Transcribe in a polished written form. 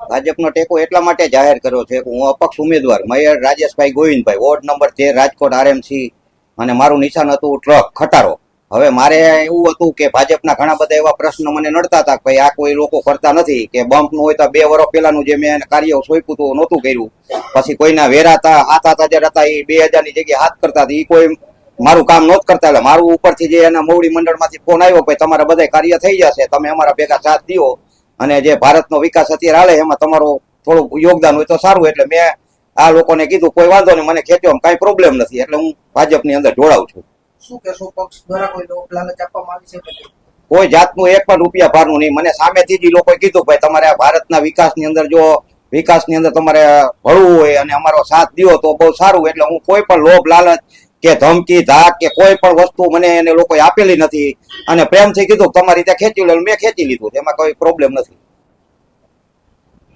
ભાજપનો ટેકો એટલા માટે જાહેર કર્યો છે કે હું અપક્ષ ઉમેદવાર mayor Rajeshbhai Govindbhai ward number 13 Rajkot RMC અને મારું નિશાન હતું ટ્રક ખટારો. હવે મારે એવું હતું કે ભાજપના ઘણા બધા એવા પ્રશ્ન મને નડતા હતા કે ભાઈ આ કોઈ લોકો કરતા નથી કે બમ્પનું હોય તો 2 વર્ષ પહેલાનું જે મેં કાર્ય સોંપ્યું હતું નહોતું કર્યું. પછી કોઈના વેરાતા હાથ હજાર હતા એ 2000 ની જગ્યાએ હાથ કરતા હતા એ કોઈ મારું કામ નહોતું કરતા. એટલે મારું ઉપરથી જે એના મોવડી મંડળમાંથી ફોન આવ્યો કે તમારા બધા કાર્ય થઈ જશે, તમે અમારા ભેગા સાથ દો અને જે ભારતનો વિકાસ અત્યારે હાલે એમાં તમારું થોડું યોગદાન હોય તો સારું. એટલે મેં આ લોકોને કીધું કોઈ વાંધો નહીં, મને ખેંચો કઈ પ્રોબ્લેમ નથી, એટલે હું ભાજપની અંદર જોડાઉં છું. શું કહેશો, પક્ષ દ્વારા કોઈ લાલચ આપવામાં આવી છે? કોઈ જાતનું 1 પણ રૂપિયા ભારનું નહીં. મને સામેથી જ લોકોએ કીધું ભાઈ તમારે આ ભારતના વિકાસની અંદર જો વિકાસની અંદર તમારે ભળવું હોય અને અમારો સાથ દો તો બહુ સારું. એટલે હું કોઈ પણ લોભ લાલચ કે ધમકી ધાક કે કોઈ પણ વસ્તુ મને એને લોકોએ આપેલી નથી અને પ્રેમથી કીધું તમારી રીતે ખેંચી લો, મેં ખેંચી લીધું, એમાં કોઈ પ્રોબ્લેમ નથી.